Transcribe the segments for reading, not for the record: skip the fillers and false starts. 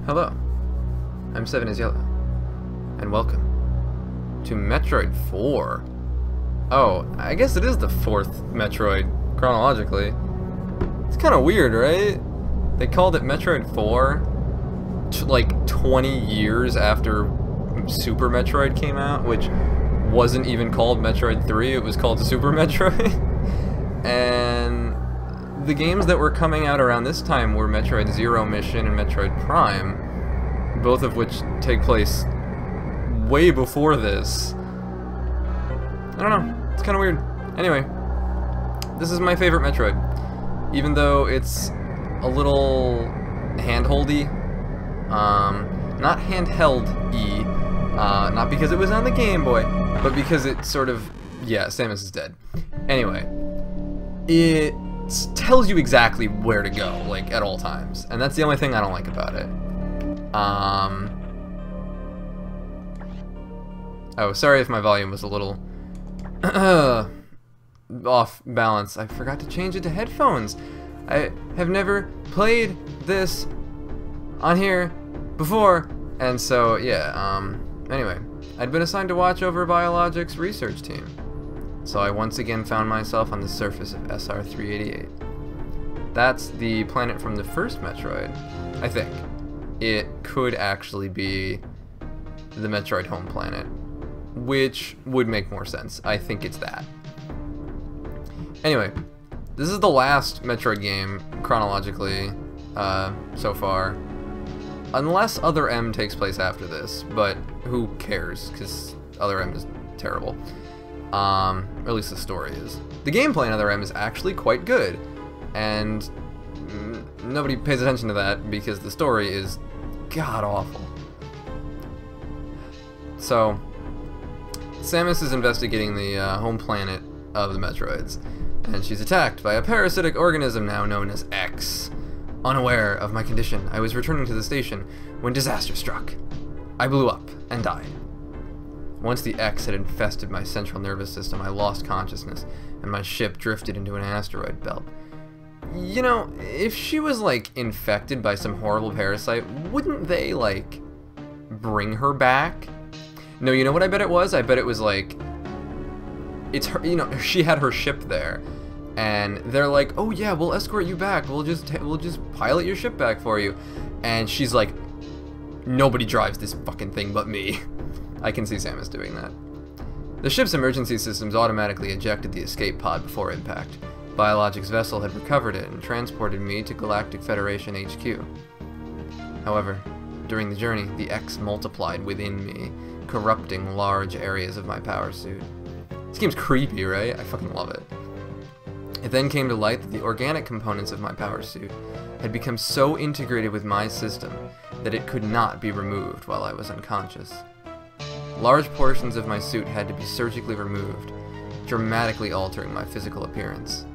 Hello, I'm 7 is Yellow, and welcome to Metroid 4. Oh, I guess it is the 4th Metroid, chronologically. It's kind of weird, right? They called it Metroid 4, like 20 years after Super Metroid came out, which wasn't even called Metroid 3, it was called Super Metroid. And the games that were coming out around this time were Metroid Zero Mission and Metroid Prime, both of which take place way before this. I don't know, it's kind of weird. Anyway, this is my favorite Metroid, even though it's a little handholdy, not handheld-y, not because it was on the Game Boy, but because it sort of, yeah, Samus is dead. Anyway, it tells you exactly where to go, like, at all times, and that's the only thing I don't like about it. Oh, sorry if my volume was a little off balance. I forgot to change it to headphones. I have never played this on here before, and so, yeah, anyway, I'd been assigned to watch over Biologics' research team. So I once again found myself on the surface of SR-388. That's the planet from the first Metroid, I think. It could actually be the Metroid home planet, which would make more sense. I think it's that. Anyway, this is the last Metroid game, chronologically, so far. Unless Other M takes place after this, but who cares, because Other M is terrible. Or at least the story is. The gameplay in Other M is actually quite good, and nobody pays attention to that because the story is god-awful. So, Samus is investigating the home planet of the Metroids, and she's attacked by a parasitic organism now known as X. Unaware of my condition, I was returning to the station when disaster struck. I blew up and died. Once the X had infested my central nervous system, I lost consciousness, and my ship drifted into an asteroid belt. You know, if she was, like, infected by some horrible parasite, wouldn't they, like, bring her back? No, you know what I bet it was? I bet it was, like, it's her, you know, she had her ship there, and they're like, oh yeah, we'll escort you back, we'll just pilot your ship back for you, and she's like, nobody drives this fucking thing but me. I can see Samus doing that. The ship's emergency systems automatically ejected the escape pod before impact. Biologics' vessel had recovered it and transported me to Galactic Federation HQ. However, during the journey, the X multiplied within me, corrupting large areas of my power suit. This game's creepy, right? I fucking love it. It then came to light that the organic components of my power suit had become so integrated with my system that it could not be removed while I was unconscious. Large portions of my suit had to be surgically removed, dramatically altering my physical appearance.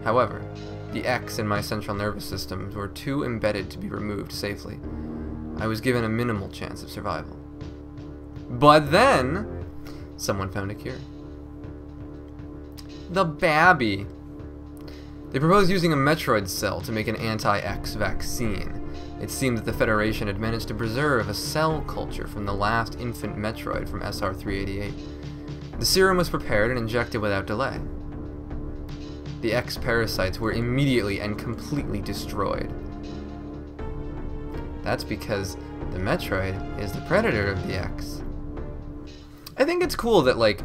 However, the X in my central nervous system were too embedded to be removed safely. I was given a minimal chance of survival. But then, someone found a cure. The Babby. They proposed using a Metroid cell to make an anti-X vaccine. It seemed that the Federation had managed to preserve a cell culture from the last infant Metroid from SR-388. The serum was prepared and injected without delay. The X parasites were immediately and completely destroyed. That's because the Metroid is the predator of the X. I think it's cool that, like,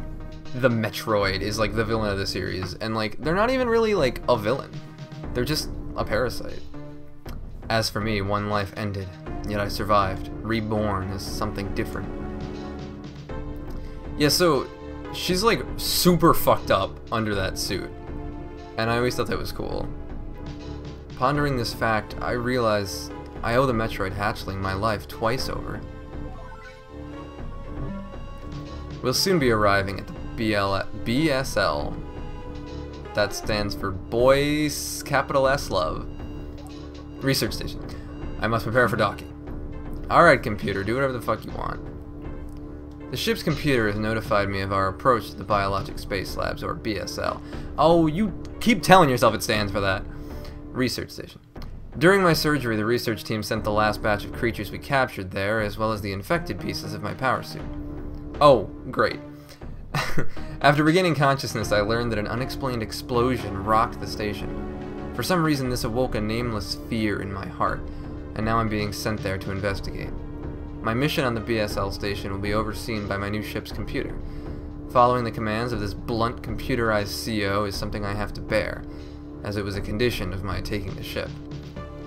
the Metroid is, like, the villain of the series, and, like, they're not even really, like, a villain. They're just a parasite. As for me, one life ended, yet I survived, reborn as something different. Yeah, so, she's, like, super fucked up under that suit, and I always thought that was cool. Pondering this fact, I realize I owe the Metroid hatchling my life twice over. We'll soon be arriving at the BSL. That stands for Boys Capital S Love. Research station. I must prepare for docking. Alright, computer, do whatever the fuck you want. The ship's computer has notified me of our approach to the Biologic Space Labs, or BSL. Oh, you keep telling yourself it stands for that. Research station. During my surgery, the research team sent the last batch of creatures we captured there, as well as the infected pieces of my power suit. Oh, great. After regaining consciousness, I learned that an unexplained explosion rocked the station. For some reason, this awoke a nameless fear in my heart, and now I'm being sent there to investigate. My mission on the BSL station will be overseen by my new ship's computer. Following the commands of this blunt, computerized CO is something I have to bear, as it was a condition of my taking the ship.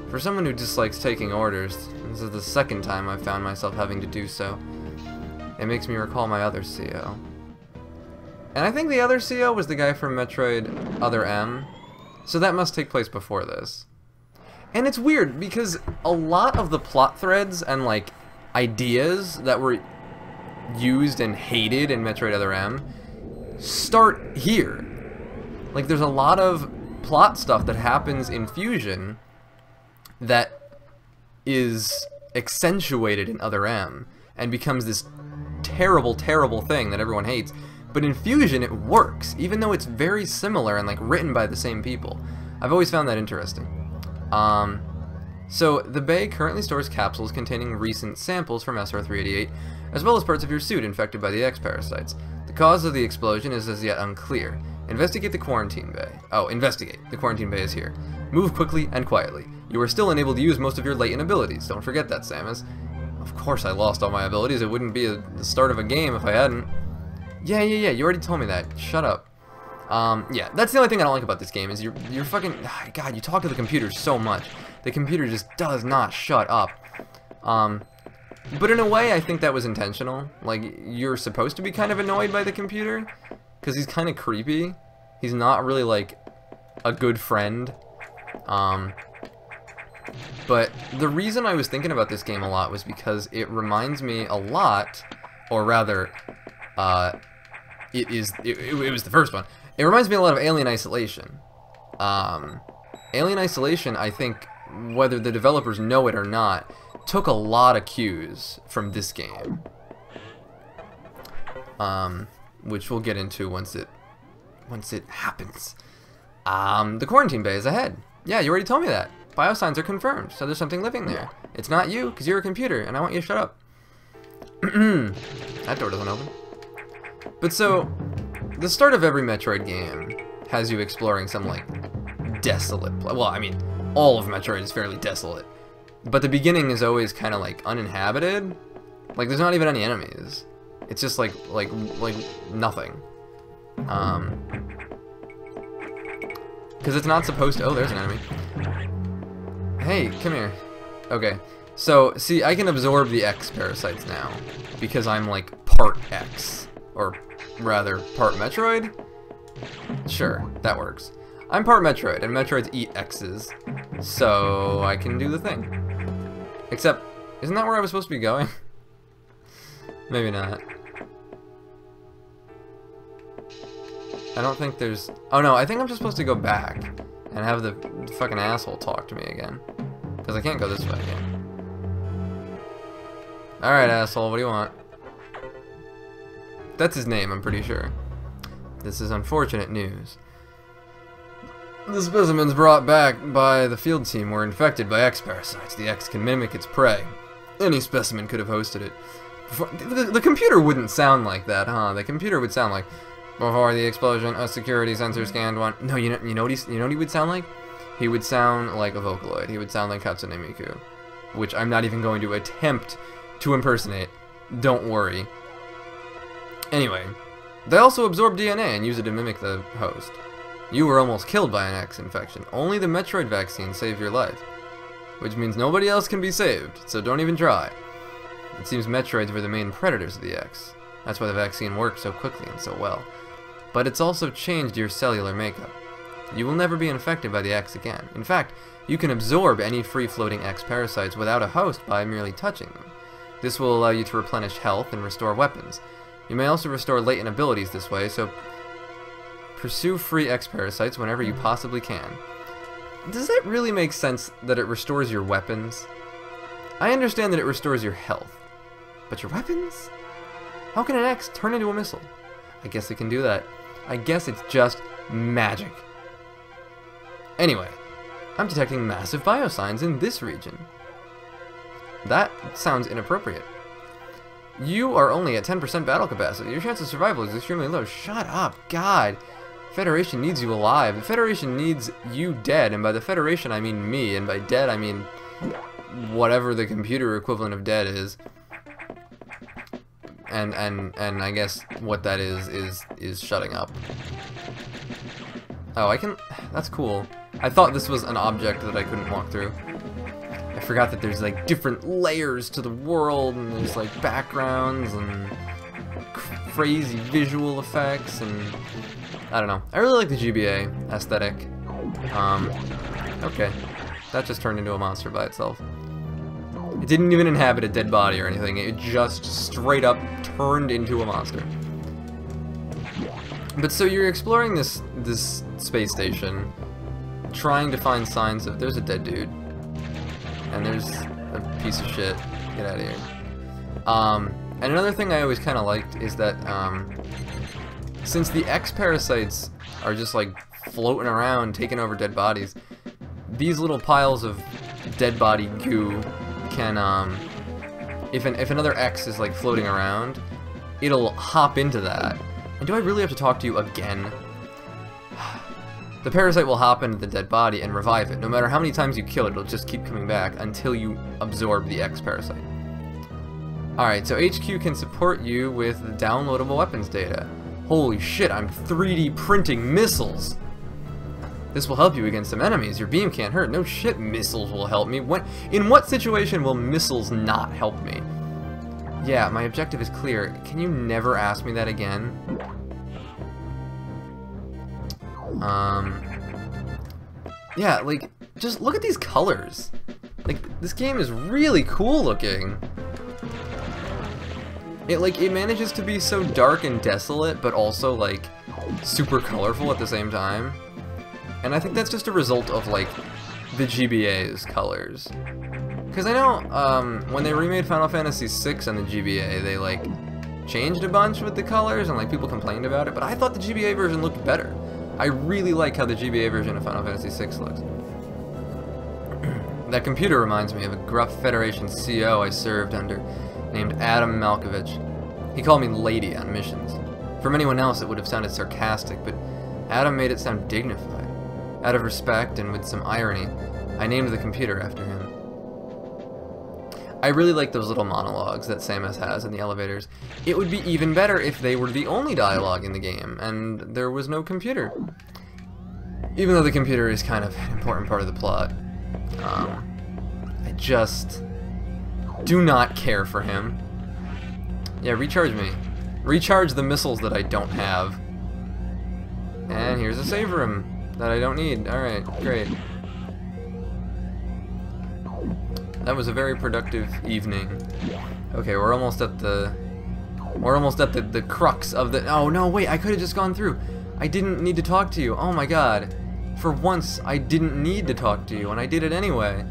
For someone who dislikes taking orders, this is the second time I've found myself having to do so. It makes me recall my other CO. And I think the other CO was the guy from Metroid Other M, so that must take place before this. And it's weird, because a lot of the plot threads and, like, ideas that were used and hated in Metroid Other M start here. Like, there's a lot of plot stuff that happens in Fusion that is accentuated in Other M and becomes this terrible, terrible thing that everyone hates. But in Fusion, it works, even though it's very similar and, like, written by the same people. I've always found that interesting. So, the bay currently stores capsules containing recent samples from SR-388, as well as parts of your suit infected by the X-parasites. The cause of the explosion is as yet unclear. Investigate the quarantine bay. Oh, investigate. The quarantine bay is here. Move quickly and quietly. You are still unable to use most of your latent abilities. Don't forget that, Samus. Of course I lost all my abilities. It wouldn't be the start of a game if I hadn't. Yeah, you already told me that. Shut up. Yeah, that's the only thing I don't like about this game, is you're fucking... God, you talk to the computer so much. The computer just does not shut up. But in a way, I think that was intentional. Like, you're supposed to be kind of annoyed by the computer, because he's kind of creepy. He's not really, like, a good friend. But the reason I was thinking about this game a lot was because it reminds me a lot, or rather, it was the first one. It reminds me a lot of Alien Isolation. Alien Isolation, I think, whether the developers know it or not, took a lot of cues from this game. Which we'll get into once it happens. The quarantine bay is ahead. Yeah, you already told me that. Biosigns are confirmed, so there's something living there. It's not you, because you're a computer, and I want you to shut up. That door doesn't open. But so, the start of every Metroid game has you exploring some, like, desolate... Well, I mean, all of Metroid is fairly desolate. But the beginning is always kind of, like, uninhabited. Like, there's not even any enemies. It's just, like nothing. Because it's not supposed to... Oh, there's an enemy. Hey, come here. Okay. So, see, I can absorb the X parasites now. Because I'm, like, part X. Or, rather, part Metroid? Sure, that works. I'm part Metroid, and Metroids eat X's. So, I can do the thing. Except, isn't that where I was supposed to be going? Maybe not. I don't think there's... Oh no, I think I'm just supposed to go back and have the fucking asshole talk to me again. Because I can't go this way again. Alright, asshole, what do you want? That's his name, I'm pretty sure. This is unfortunate news. The specimens brought back by the field team were infected by X-parasites. The X can mimic its prey. Any specimen could have hosted it. The computer wouldn't sound like that, huh? The computer would sound like, before the explosion, a security sensor scanned one. No, you know what he would sound like? He would sound like a Vocaloid. He would sound like Hatsune Miku, which I'm not even going to attempt to impersonate. Don't worry. Anyway, they also absorb DNA and use it to mimic the host. You were almost killed by an X infection. Only the Metroid vaccine saved your life, which means nobody else can be saved, so don't even try. It seems Metroids were the main predators of the X. That's why the vaccine worked so quickly and so well. But it's also changed your cellular makeup. You will never be infected by the X again. In fact, you can absorb any free-floating X parasites without a host by merely touching them. This will allow you to replenish health and restore weapons. You may also restore latent abilities this way, so pursue free X parasites whenever you possibly can. Does that really make sense that it restores your weapons? I understand that it restores your health, but your weapons? How can an X turn into a missile? I guess it can do that. I guess it's just magic. Anyway, I'm detecting massive biosigns in this region. That sounds inappropriate. You are only at 10% battle capacity. Your chance of survival is extremely low. Shut up, God. Federation needs you alive. The Federation needs you dead, and by the Federation I mean me, and by dead I mean whatever the computer equivalent of dead is. And I guess what that is shutting up. Oh, I can... That's cool. I thought this was an object that I couldn't walk through. I forgot that there's like different layers to the world, and there's like backgrounds and crazy visual effects, and I don't know. I really like the GBA aesthetic. Okay. That just turned into a monster by itself. It didn't even inhabit a dead body or anything. It just straight up turned into a monster. But so you're exploring this space station, trying to find signs of... There's a dead dude. And there's a piece of shit. Get out of here. And another thing I always kind of liked is that since the X parasites are just like floating around, taking over dead bodies, these little piles of dead body goo can, if another X is like floating around, it'll hop into that. And do I really have to talk to you again? The parasite will hop into the dead body and revive it. No matter how many times you kill it, it'll just keep coming back until you absorb the X parasite. Alright, so HQ can support you with downloadable weapons data. Holy shit, I'm 3D printing missiles! This will help you against some enemies. Your beam can't hurt. No shit, missiles will help me. In what situation will missiles not help me? Yeah, my objective is clear. Can you never ask me that again? Yeah, like, just look at these colors. Like, this game is really cool looking. It manages to be so dark and desolate, but also, like, super colorful at the same time. And I think that's just a result of, like, the GBA's colors. Because I know, when they remade Final Fantasy VI on the GBA, they, like, changed a bunch with the colors, and, like, people complained about it, but I thought the GBA version looked better. I really like how the GBA version of Final Fantasy VI looks. That computer reminds me of a gruff Federation CO I served under, named Adam Malkovich. He called me lady on missions. From anyone else it would have sounded sarcastic, but Adam made it sound dignified. Out of respect and with some irony, I named the computer after him. I really like those little monologues that Samus has in the elevators. It would be even better if they were the only dialogue in the game, and there was no computer. Even though the computer is kind of an important part of the plot. I just do not care for him. Yeah, recharge me. Recharge the missiles that I don't have. And here's a save room that I don't need. Alright, great. That was a very productive evening. Okay, we're almost at the crux of the... Oh no, wait, I could have just gone through. I didn't need to talk to you. Oh my god. For once, I didn't need to talk to you, and I did it anyway.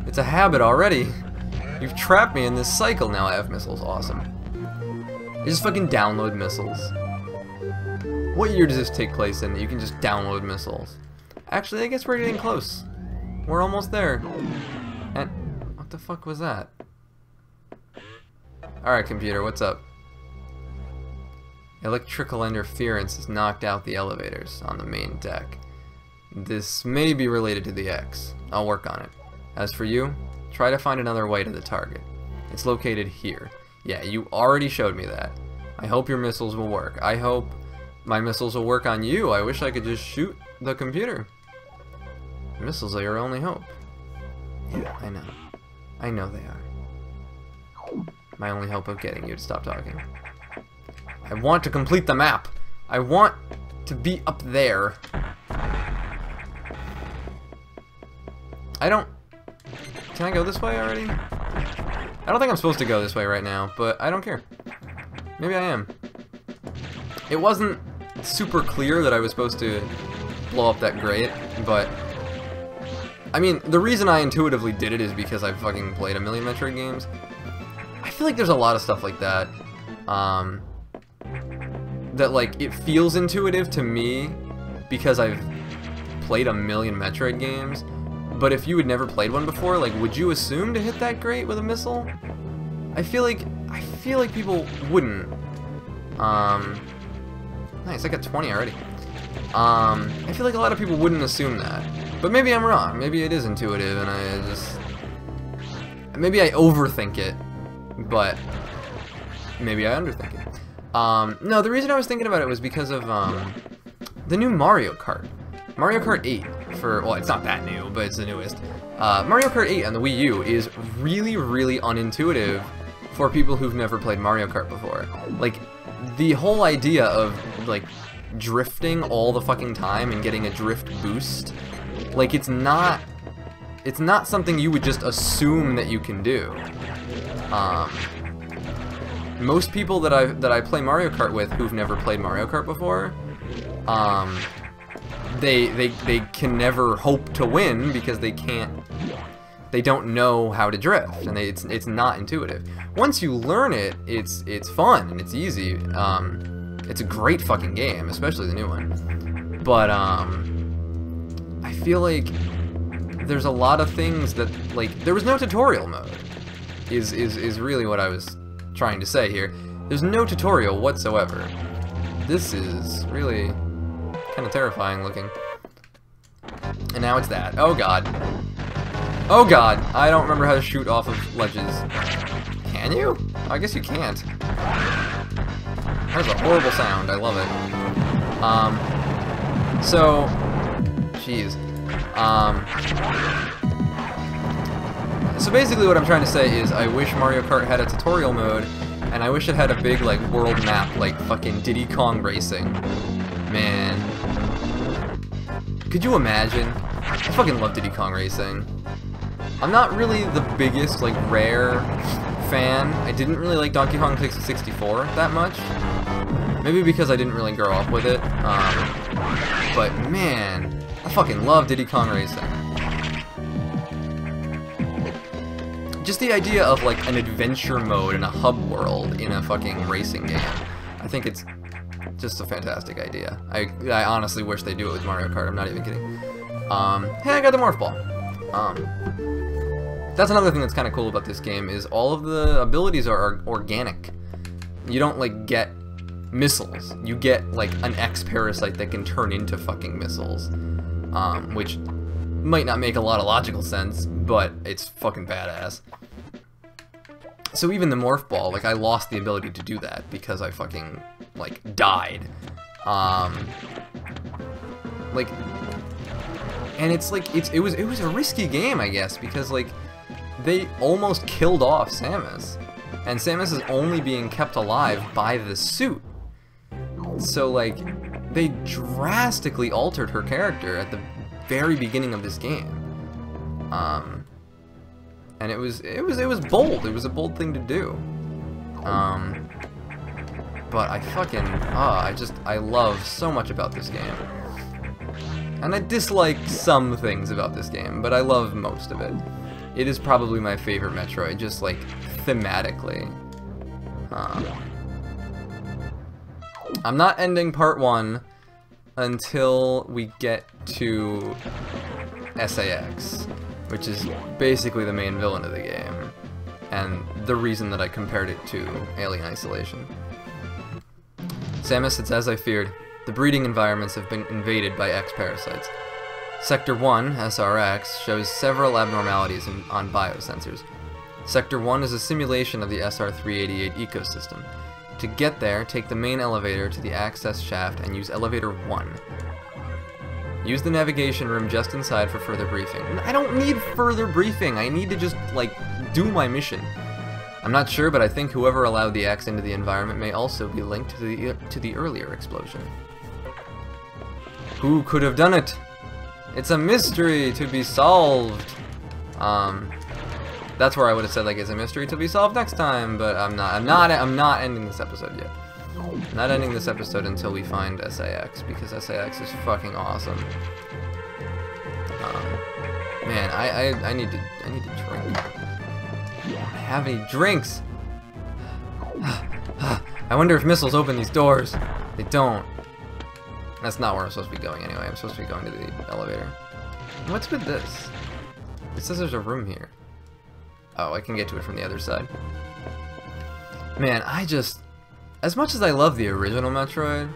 It's a habit already. You've trapped me in this cycle. Now I have missiles. Awesome. I just fucking download missiles. What year does this take place in that you can just download missiles? Actually, I guess we're getting close. We're almost there. And what the fuck was that? Alright, computer, what's up? Electrical interference has knocked out the elevators on the main deck. This may be related to the X. I'll work on it. As for you, try to find another way to the target. It's located here. Yeah, you already showed me that. I hope your missiles will work. I hope my missiles will work on you. I wish I could just shoot the computer. Missiles are your only hope. Yeah, I know. I know they are. My only hope of getting you to stop talking. I want to complete the map. I want to be up there. I don't... Can I go this way already? I don't think I'm supposed to go this way right now, but I don't care. Maybe I am. It wasn't super clear that I was supposed to blow up that grate, but... I mean, the reason I intuitively did it is because I've fucking played a million Metroid games. I feel like there's a lot of stuff like that. That, like, it feels intuitive to me because I've played a million Metroid games, But if you had never played one before, like, would you assume to hit that great with a missile? I feel like people wouldn't. Nice, I got 20 already. I feel like a lot of people wouldn't assume that. But maybe I'm wrong. Maybe it is intuitive and maybe I overthink it, but maybe I underthink it. No, the reason I was thinking about it was because of the new Mario Kart. Mario Kart 8 well, it's not that new, but it's the newest. Mario Kart 8 on the Wii U is really, really unintuitive for people who've never played Mario Kart before. Like, the whole idea of, like, drifting all the fucking time and getting a drift boost, like, it's not something you would just assume that you can do. Most people that I play Mario Kart with who've never played Mario Kart before, they can never hope to win because they don't know how to drift, and it's not intuitive. Once you learn it, it's fun and it's easy. It's a great fucking game, especially the new one. But I feel like there's a lot of things that, like, there was no tutorial mode. Is really what I was trying to say here. There's no tutorial whatsoever. This is really kind of terrifying looking. And now it's that. Oh god. Oh god, I don't remember how to shoot off of ledges. Can you? I guess you can't. That was a horrible sound, I love it. So, jeez. So basically what I'm trying to say is I wish Mario Kart had a tutorial mode, and I wish it had a big, like, world map, like fucking Diddy Kong Racing. Man. Could you imagine? I fucking love Diddy Kong Racing. I'm not really the biggest, like, Rare fan. I didn't really like Donkey Kong 64 that much. Maybe because I didn't really grow up with it. But man, I fucking love Diddy Kong Racing. Just the idea of, like, an adventure mode in a hub world in a fucking racing game. I think it's just a fantastic idea. I honestly wish they do it with Mario Kart. I'm not even kidding. Hey, I got the Morph Ball. That's another thing that's kind of cool about this game is all of the abilities are organic. You don't, like, get missiles. You get, like, an X-Parasite that can turn into fucking missiles. Which might not make a lot of logical sense, but it's fucking badass. So even the Morph Ball, like, I lost the ability to do that because I fucking, like, died. Like, and it's like, it was a risky game, I guess, because, like, they almost killed off Samus. And Samus is only being kept alive by the suit. So, like, they drastically altered her character at the very beginning of this game. And it was bold. It was a bold thing to do. But I fucking, I love so much about this game. And I dislike some things about this game, but I love most of it. It is probably my favorite Metroid, just, like, thematically. I'm not ending part 1 until we get to SAX, which is basically the main villain of the game, and the reason that I compared it to Alien Isolation. Samus, it's as I feared. The breeding environments have been invaded by X-Parasites. Sector 1, SRX, shows several abnormalities on biosensors. Sector 1 is a simulation of the SR-388 ecosystem. To get there, take the main elevator to the access shaft and use elevator 1. Use the navigation room just inside for further briefing. I don't need further briefing, I need to just, like, do my mission. I'm not sure, but I think whoever allowed the X into the environment may also be linked to the earlier explosion. Who could have done it? It's a mystery to be solved. That's where I would have said, like, it's a mystery to be solved next time, but I'm not ending this episode yet. I'm not ending this episode until we find SAX, because SAX is fucking awesome. Man, I need to drink. I don't have any drinks. I wonder if missiles open these doors. They don't. That's not where I'm supposed to be going anyway. I'm supposed to be going to the elevator. What's with this? It says there's a room here. Oh, I can get to it from the other side. Man, as much as I love the original Metroid,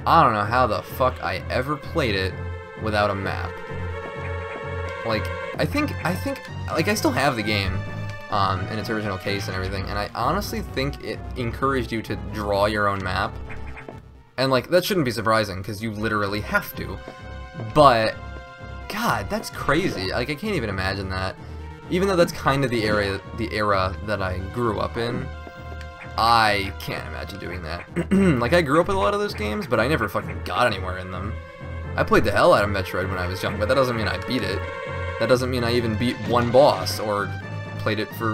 I don't know how the fuck I ever played it without a map. Like, I think, like, I still have the game in its original case and everything, and I honestly think it encouraged you to draw your own map. And, like, that shouldn't be surprising, because you literally have to. But, God, that's crazy. Like, I can't even imagine that. Even though that's kind of the era that I grew up in, I can't imagine doing that. Like, I grew up with a lot of those games, but I never fucking got anywhere in them. I played the hell out of Metroid when I was young, but that doesn't mean I beat it. That doesn't mean I even beat one boss, or played it for,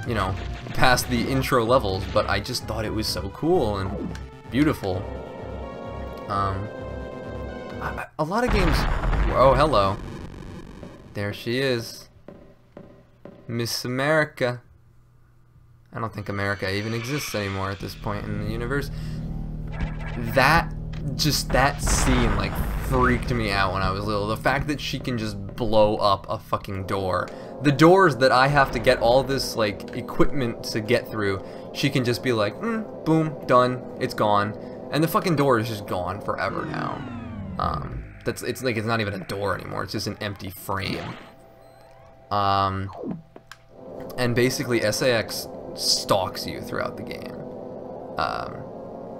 you know, past the intro levels, but I just thought it was so cool and beautiful. A lot of games... Oh, hello. There she is. Miss America. I don't think America even exists anymore at this point in the universe. That scene, like, freaked me out when I was little. The fact that she can just blow up a fucking door. The doors that I have to get all this, like, equipment to get through, she can just be like, boom, done, it's gone. And the fucking door is just gone forever now. It's like, it's not even a door anymore, it's just an empty frame. And basically, SAX stalks you throughout the game.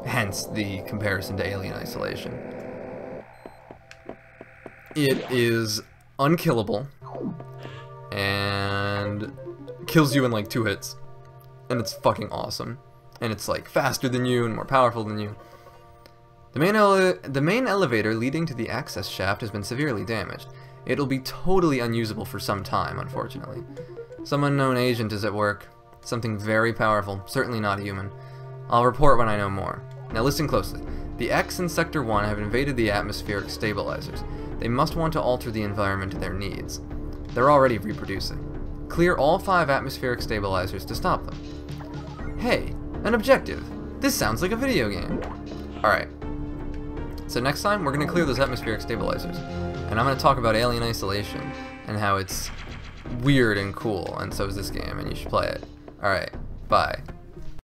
Hence the comparison to Alien Isolation. It is unkillable and kills you in like 2 hits, and it's fucking awesome. And it's like faster than you and more powerful than you. The main elevator leading to the access shaft has been severely damaged. It'll be totally unusable for some time, unfortunately. Some unknown agent is at work. Something very powerful, certainly not human. I'll report when I know more. Now listen closely. The X and Sector 1 have invaded the atmospheric stabilizers. They must want to alter the environment to their needs. They're already reproducing. Clear all 5 atmospheric stabilizers to stop them. Hey, an objective. This sounds like a video game. Alright. So next time, we're going to clear those atmospheric stabilizers. And I'm going to talk about Alien Isolation and how it's weird and cool, and so is this game, and you should play it. Alright, bye.